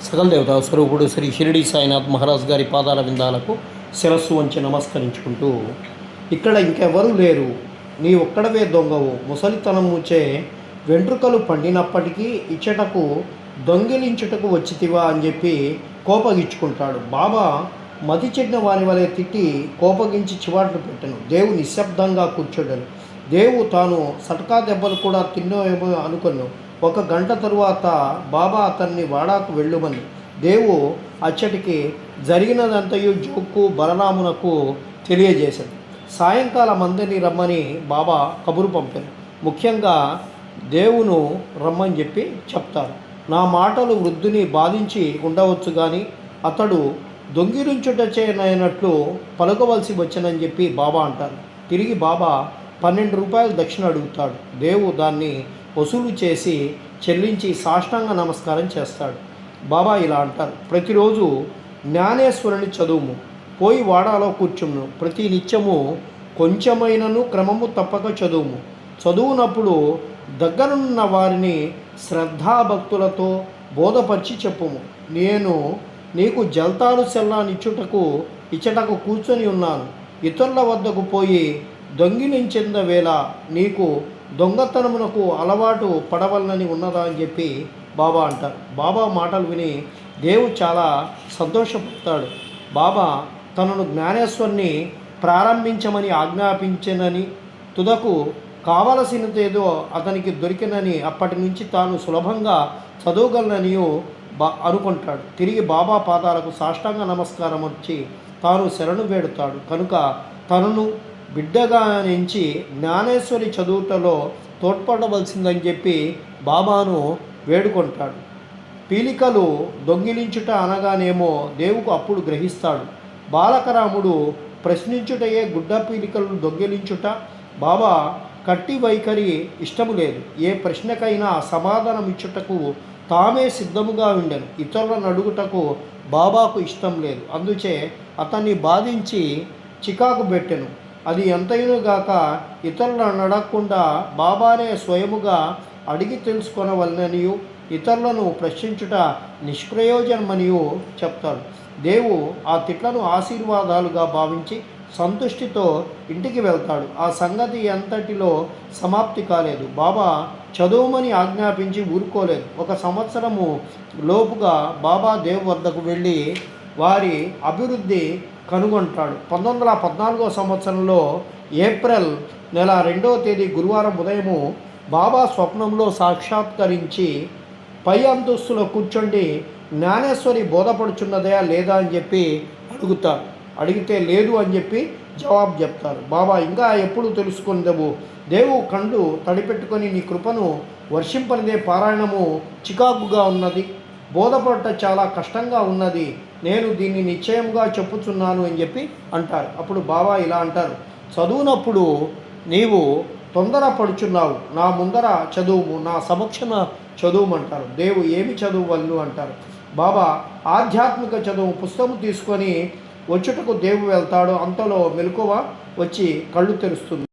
సకల దేవతా స్వరూపుడు శ్రీ షిరిడి సాయినాథ్ మహారాజ్ గారి పాదాల విందాలకు శిరస్సు వంచి నమస్కరించుకుంటూ, ఇక్కడ ఇంకెవరూ లేరు, నీ ఒక్కడవే దొంగవు, ముసలితనం ముచ్చే వెంట్రుకలు పండినప్పటికీ ఇచ్చటకు దొంగిలించుటకు వచ్చితివా అని చెప్పి కోపగించుకుంటాడు. బాబా మతి చెడ్డ వాని వలె తిట్టి కోపగించి చివాట్లు పెట్టను. దేవు నిశ్శబ్దంగా కూర్చోడను. దేవు తాను సటకా దెబ్బలు కూడా తిన్నోయేమో అనుకున్నాను. 1 గంట తరువాత బాబా అతన్ని వాడాకు వెళ్ళుమని దేవు అచ్చటికి జరిగినదంతయు జోక్కు బలరామునకు తెలియజేశాడు. సాయంకాలం అందరినీ రమ్మని బాబా కబురు పంపారు. ముఖ్యంగా దేవును రమ్మని చెప్పి చెప్తారు. నా మాటలు వృద్ధుని బాధించి ఉండవచ్చు, కానీ అతడు దొంగిలించుటచేనట్లు పలుకవలసి వచ్చనని చెప్పి బాబా అంటారు. తిరిగి బాబా 12 రూపాయలు దక్షిణ అడుగుతాడు. దేవు దాన్ని వసూలు చేసి చెల్లించి సాష్టాంగ నమస్కారం చేస్తాడు. బాబా ఇలా అంటారు, ప్రతిరోజు జ్ఞానేశ్వరుని చదువుము, పోయి వాడాలో కూర్చుము, ప్రతి నిత్యము కొంచెమైనను క్రమము తప్పక చదువుము. చదువునప్పుడు దగ్గరున్న వారిని శ్రద్ధాభక్తులతో బోధపరిచి చెప్పుము. నేను నీకు జల్తాలు సెల్లానిచ్చుటకు ఇచ్చటకు కూర్చొని ఉన్నాను. ఇతరుల వద్దకు పోయి దొంగిలించేంద వేళ నీకు దొంగతనమునకు అలవాటు పడవలనని ఉన్నదా అని చెప్పి బాబా అంటారు. బాబా మాటలు విని దేవు చాలా సంతోషపడతాడు. బాబా తనను జ్ఞానేశ్వరిని ప్రారంభించమని ఆజ్ఞాపించనని, తుదకు కావలసినదేదో అతనికి దొరికినని, అప్పటి నుంచి తాను సులభంగా చదవగలనని అనుకుంటాడు. తిరిగి బాబా పాదాలకు సాష్టాంగ నమస్కారం వచ్చి తాను శరణు వేడుతాడు. కనుక తనను బిడ్డగా నుంచి జ్ఞానేశ్వరి చదువుటలో తోడ్పడవలసిందని చెప్పి బాబాను వేడుకుంటాడు. పీలికలు దొంగిలించుట అనగానేమో దేవుకు అప్పుడు గ్రహిస్తాడు. బాలకరాముడు ప్రశ్నించుటయే గుడ్డ పీలికలను దొంగిలించుట. బాబా కట్టి వైఖరి ఇష్టము లేదు. ఏ ప్రశ్నకైనా సమాధానం ఇచ్చుటకు తామే సిద్ధముగా ఉండెను. ఇతరులను అడుగుటకు బాబాకు ఇష్టం లేదు. అందుచే అతన్ని బాధించి చికాకు పెట్టెను. అది ఎంతైనగాక ఇతరులను అడగకుండా బాబానే స్వయముగా అడిగి తెలుసుకొనవలననియు, ఇతరులను ప్రశ్నించుట నిష్ప్రయోజనమనియు చెప్తాడు. దేవు ఆ తిట్లను ఆశీర్వాదాలుగా భావించి సంతుష్టితో ఇంటికి వెళ్తాడు. ఆ సంగతి ఎంతటిలో సమాప్తి కాలేదు. బాబా చదువుమని ఆజ్ఞాపించి ఊరుకోలేదు. 1 సంవత్సరము లోపుగా బాబా దేవ్ వద్దకు వెళ్ళి వారి అభివృద్ధి కనుగొంటాడు. 1914 సంవత్సరంలో ఏప్రిల్ నెల 2వ తేదీ గురువారం ఉదయము బాబా స్వప్నంలో సాక్షాత్కరించి పై అంతస్తులో కూర్చోండి, జ్ఞానేశ్వరి బోధపడుచున్నదా లేదా అని చెప్పి అడుగుతారు. అడిగితే లేదు అని చెప్పి జవాబు చెప్తారు. బాబా ఇంకా ఎప్పుడు తెలుసుకుందవు, దేవు కండు తడిపెట్టుకొని నీ కృపను వర్షింపనిదే పారాయణము చికాకుగా ఉన్నది, బోధపడట చాలా కష్టంగా ఉన్నది, నేను దీన్ని నిశ్చయంగా చెప్పుచున్నాను అని చెప్పి అంటారు. అప్పుడు బాబా ఇలా అంటారు, చదువునప్పుడు నీవు తొందరపడుచున్నావు, నా ముందర చదువు, నా సమక్షణ చదువుమంటారు. దేవు ఏమి చదువువల్లు అంటారు. బాబా ఆధ్యాత్మిక చదువు పుస్తకం తీసుకొని వచ్చుటకు దేవు వెళ్తాడు. అంతలో మెలకువ వచ్చి కళ్ళు తెరుస్తుంది.